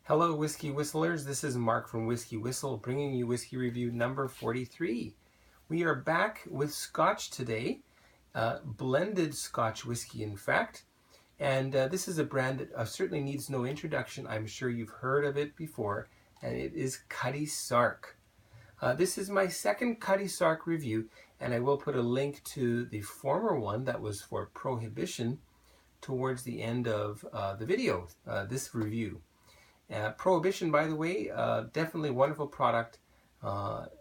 Hello Whiskey Whistlers, this is Mark from WhiskyWhistle bringing you whiskey review number 43. We are back with Scotch today, blended Scotch whiskey in fact, and this is a brand that certainly needs no introduction. I'm sure you've heard of it before, and it is Cutty Sark. This is my second Cutty Sark review, and I will put a link to the former one that was for Prohibition towards the end of the video, this review. Prohibition, by the way, definitely a wonderful product.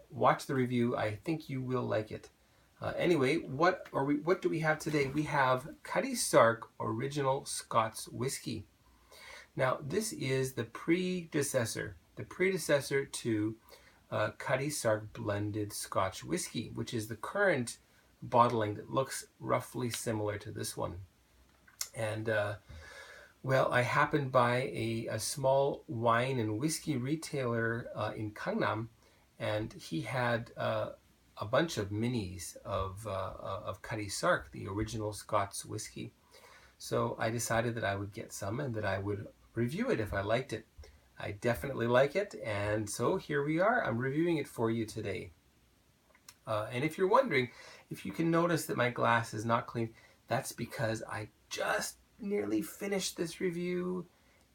Watch the review. I think you will like it. Anyway, what do we have today? We have Cutty Sark Original Scots Whisky. Now, this is the predecessor to Cutty Sark Blended Scotch Whisky, which is the current bottling that looks roughly similar to this one. And well, I happened by a small wine and whiskey retailer in Gangnam, and he had a bunch of minis of Cutty Sark, the original Scots whiskey. So I decided that I would get some and that I would review it if I liked it. I definitely like it, and so here we are. I'm reviewing it for you today. And if you're wondering, if you can notice that my glass is not clean, that's because I just nearly finished this review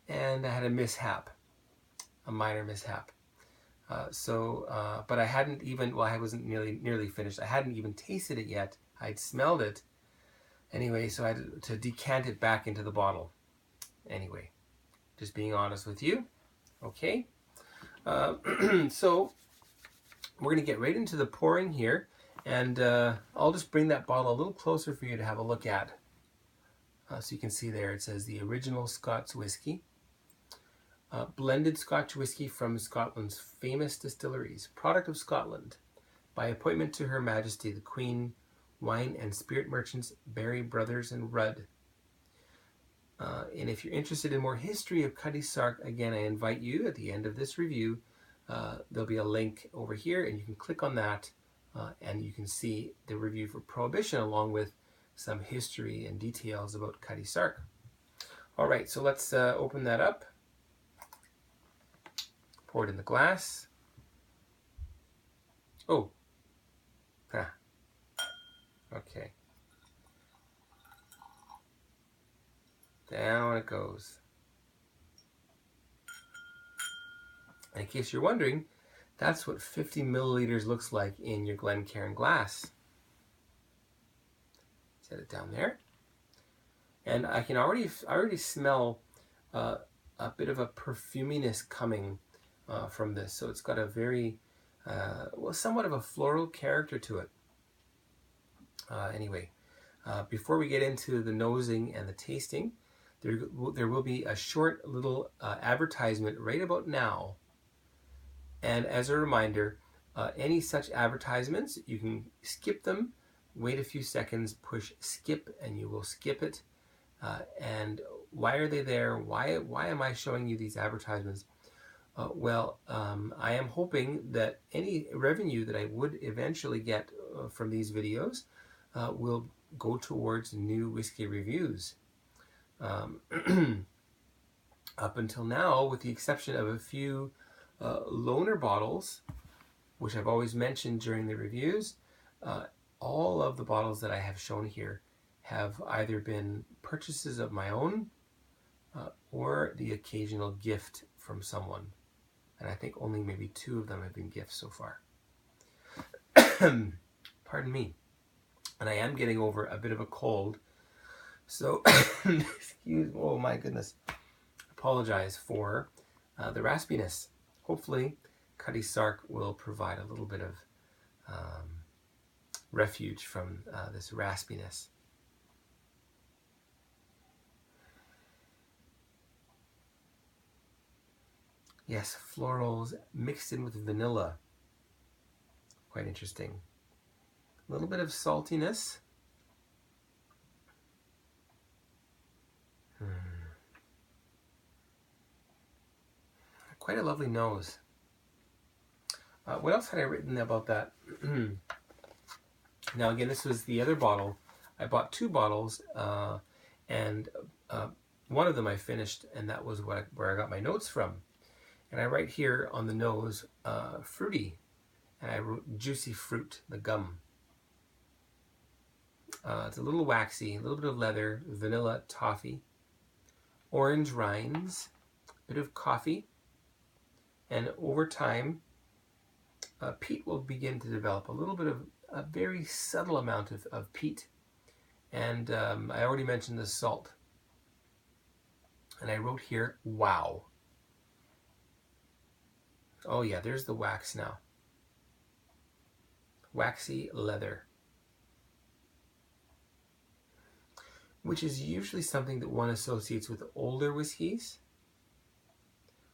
and I had a mishap, a minor mishap. But I hadn't even, well, I wasn't nearly finished. I hadn't even tasted it yet. I'd smelled it. Anyway, so I had to decant it back into the bottle. Anyway, just being honest with you. Okay. So we're going to get right into the pouring here, and I'll just bring that bottle a little closer for you to have a look at. So you can see there it says the original Scots Whisky. Blended Scotch Whisky from Scotland's famous distilleries. Product of Scotland. By appointment to Her Majesty the Queen, Wine and Spirit Merchants Berry Brothers and Rudd. And if you're interested in more history of Cutty Sark, again, I invite you at the end of this review, there'll be a link over here, and you can click on that, and you can see the review for Prohibition along with some history and details about Cutty Sark. All right, so let's open that up. Pour it in the glass. Oh. Ah. Okay. Down it goes. And in case you're wondering, that's what 50 milliliters looks like in your Glencairn glass. Set it down there, and I can already smell a bit of a perfuminess coming from this. So it's got a very well, somewhat of a floral character to it. Anyway, before we get into the nosing and the tasting, there will be a short little advertisement right about now. And as a reminder, any such advertisements, you can skip them. Wait a few seconds, push skip, and you will skip it. And why are they there? Why am I showing you these advertisements? Well, I am hoping that any revenue that I would eventually get from these videos will go towards new whiskey reviews. Up until now, with the exception of a few loaner bottles, which I've always mentioned during the reviews, all of the bottles that I have shown here have either been purchases of my own or the occasional gift from someone. And I think only maybe 2 of them have been gifts so far. Pardon me. And I am getting over a bit of a cold. So, oh my goodness. Apologize for the raspiness. Hopefully, Cutty Sark will provide a little bit of refuge from this raspiness. Yes, florals mixed in with vanilla. Quite interesting. A little bit of saltiness. Quite a lovely nose. What else had I written about that? Now again, this was the other bottle. I bought 2 bottles, and one of them I finished, and that was where I got my notes from. And I write here on the nose, fruity, and I wrote juicy fruit, the gum. It's a little waxy, a little bit of leather, vanilla, toffee, orange rinds, a bit of coffee, and over time, peat will begin to develop, a little bit of a very subtle amount of peat. And I already mentioned the salt. And I wrote here, wow. Oh yeah, there's the wax now. Waxy leather. Which is usually something that one associates with older whiskeys.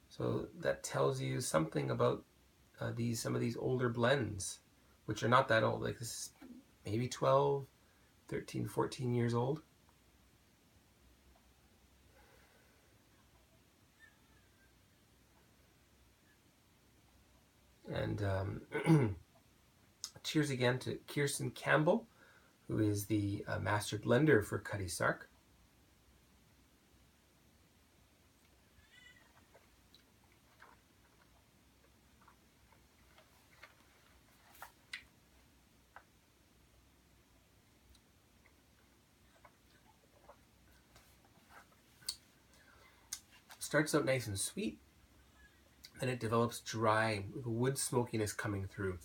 So that tells you something about some of these older blends, which are not that old. Like this is maybe 12, 13, 14 years old. And cheers again to Kirsten Campbell, who is the master blender for Cutty Sark. Starts out nice and sweet, then it develops dry with wood smokiness coming through.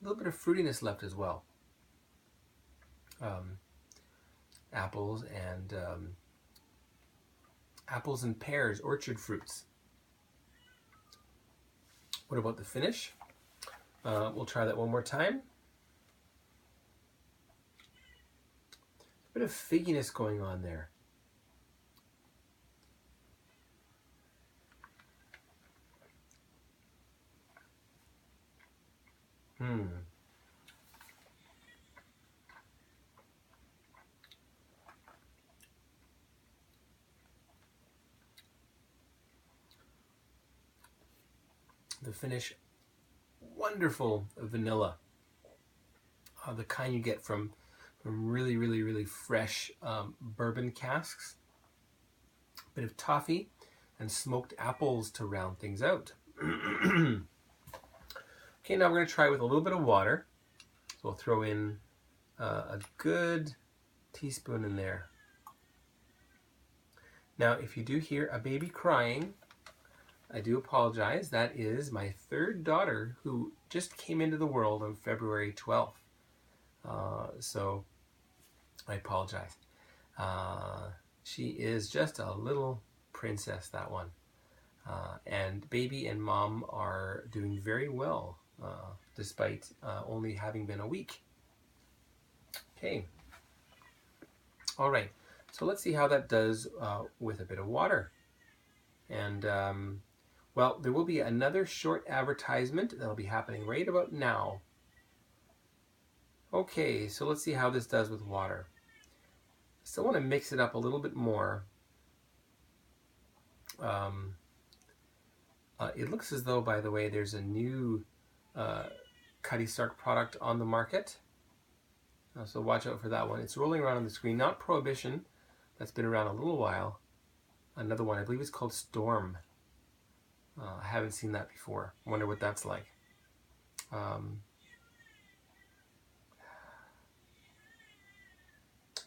A little bit of fruitiness left as well. Apples and pears, orchard fruits. What about the finish? We'll try that one more time. A bit of figginess going on there. The finish, wonderful vanilla. The kind you get from really, really, really fresh bourbon casks. A bit of toffee and smoked apples to round things out. Okay, now we're going to try with a little bit of water. So we'll throw in a good teaspoon in there. Now, if you do hear a baby crying, I do apologize. That is my third daughter who just came into the world on February 12th. So I apologize. She is just a little princess, that one. And baby and mom are doing very well, despite only having been a week. Okay. All right. So let's see how that does with a bit of water. And, well, there will be another short advertisement that'll be happening right about now. Okay, so let's see how this does with water. Still want to mix it up a little bit more. It looks as though, by the way, there's a new Cutty Sark product on the market. So watch out for that one. It's rolling around on the screen. Not Prohibition. That's been around a little while. Another one, I believe it's called Storm. I haven't seen that before. I wonder what that's like. A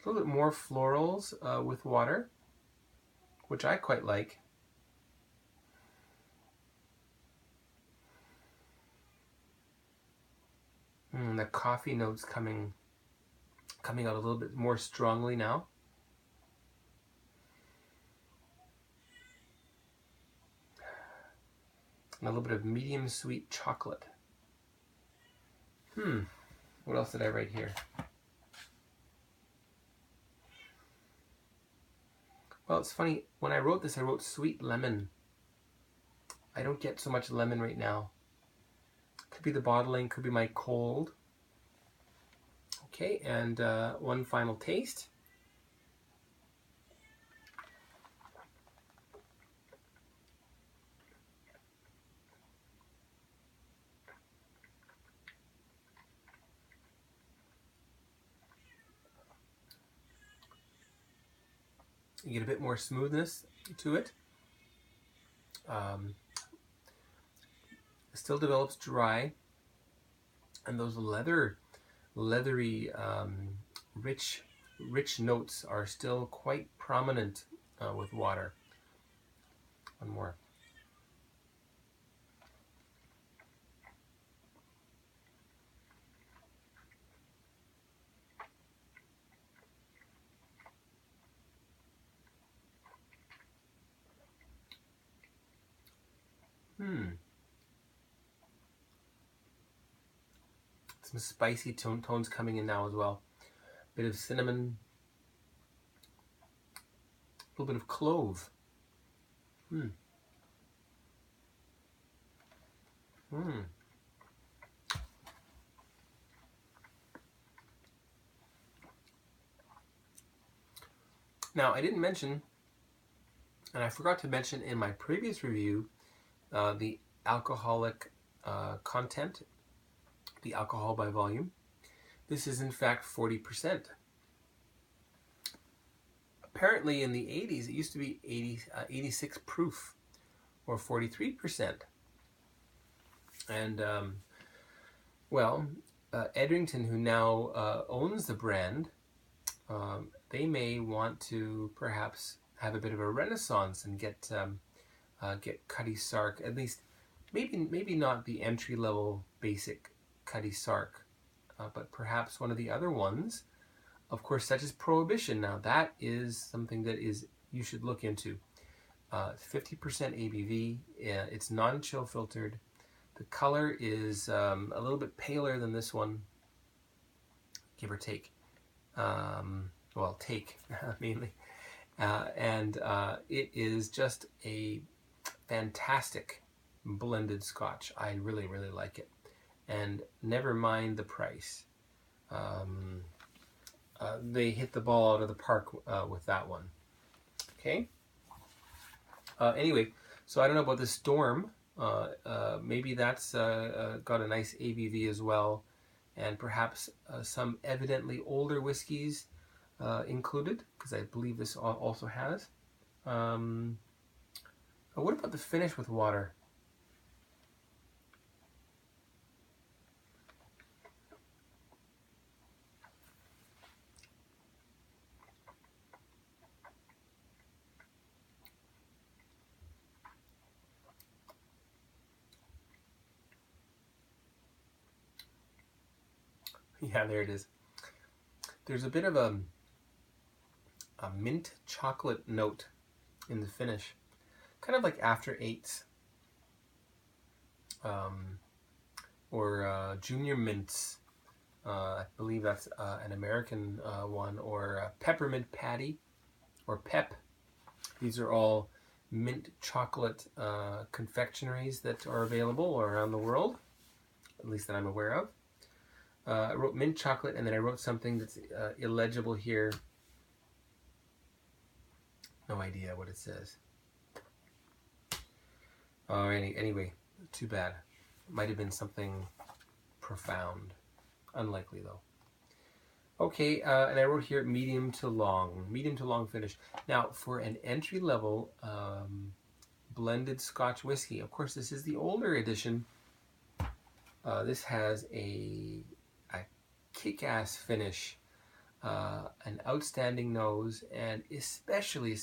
little bit more florals with water, which I quite like. The coffee notes coming out a little bit more strongly now. And a little bit of medium sweet chocolate. What else did I write here? Well, it's funny, when I wrote this, I wrote sweet lemon. I don't get so much lemon right now. Could be the bottling, could be my cold. Okay, and one final taste. You get a bit more smoothness to it. It still develops dry, and those leathery, rich notes are still quite prominent with water. One more. Some spicy tones coming in now as well. Bit of cinnamon, a little bit of clove. Now, I didn't mention, and I forgot to mention in my previous review, the alcoholic content, the alcohol by volume. This is in fact 40%. Apparently in the 80s, it used to be 86 proof, or 43%. And, well, Edrington, who now owns the brand, they may want to perhaps have a bit of a renaissance and get Cutty Sark, at least maybe not the entry-level basic Cutty Sark, but perhaps one of the other ones, of course, such as Prohibition. Now that is something that you should look into. 50% ABV. It's non-chill filtered. The color is a little bit paler than this one, give or take. Well, take mainly. And it is just a fantastic blended Scotch. I really, really like it. And never mind the price. They hit the ball out of the park with that one. Okay. Anyway, so I don't know about the Storm. Maybe that's got a nice ABV as well, and perhaps some evidently older whiskeys included, because I believe this also has. What about the finish with water? Yeah, there it is. There's a bit of a mint chocolate note in the finish, kind of like after eights, or junior mints. I believe that's an American one, or peppermint patty, or pep. These are all mint chocolate confectionaries that are available around the world, at least that I'm aware of. I wrote mint chocolate, and then I wrote something that's illegible here. No idea what it says. Anyway, too bad. Might have been something profound. Unlikely, though. Okay, and I wrote here medium to long finish. Now, for an entry-level blended Scotch whiskey, of course, this is the older edition. This has a kick-ass finish, an outstanding nose, and especially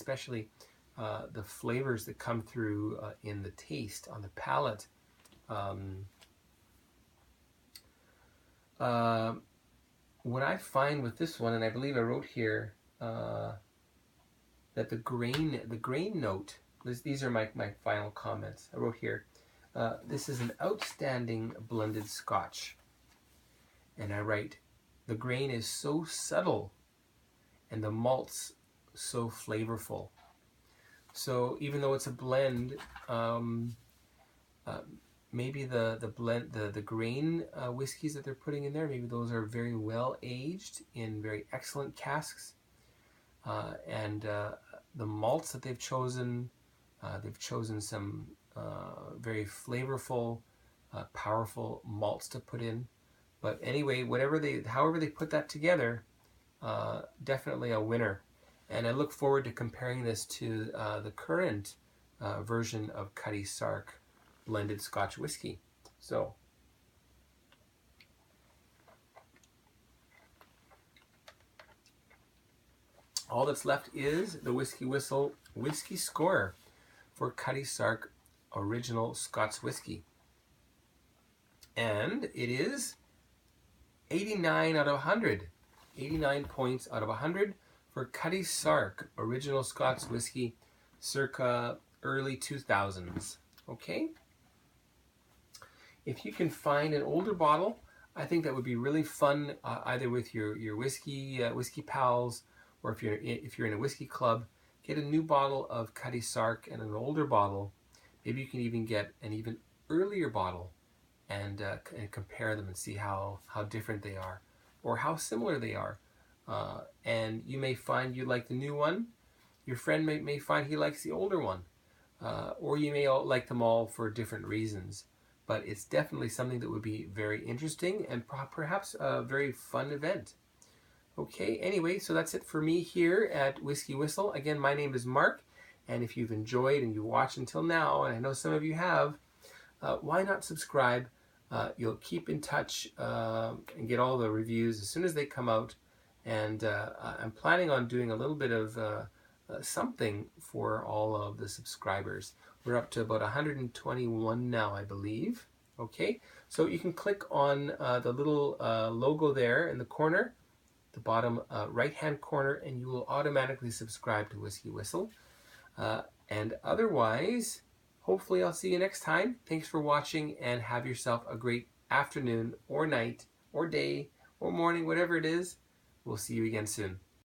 the flavors that come through in the taste on the palate. What I find with this one, and I believe I wrote here that the grain note. These are my final comments. I wrote here, this is an outstanding blended Scotch. And I write, the grain is so subtle and the malts so flavorful. So even though it's a blend, maybe the grain whiskeys that they're putting in there, maybe those are very well aged in very excellent casks. And the malts that they've chosen some very flavorful, powerful malts to put in. But anyway, however they put that together, definitely a winner. And I look forward to comparing this to the current version of Cutty Sark blended Scotch whiskey. So, all that's left is the WhiskyWhistle Whiskey Score for Cutty Sark Original Scots Whisky. And it is 89 out of 100. 89 points out of 100 for Cutty Sark Original Scots Whisky circa early 2000s. Okay? If you can find an older bottle, I think that would be really fun, either with your whiskey pals, or if you're in a whiskey club, get a new bottle of Cutty Sark and an older bottle. Maybe you can even get an even earlier bottle and compare them and see how different they are or how similar they are. And you may find you like the new one. Your friend may find he likes the older one. Or you may like them all for different reasons. But it's definitely something that would be very interesting and perhaps a very fun event. Okay, anyway, so that's it for me here at WhiskyWhistle. Again, my name is Mark, and if you've enjoyed and you watched until now, and I know some of you have, why not subscribe? You'll keep in touch and get all the reviews as soon as they come out. And I'm planning on doing a little bit of something for all of the subscribers. We're up to about 121 now, I believe. Okay, so you can click on the little logo there in the corner, the bottom right-hand corner, and you will automatically subscribe to WhiskyWhistle. And otherwise, hopefully I'll see you next time. Thanks for watching, and have yourself a great afternoon or night or day or morning, whatever it is. We'll see you again soon.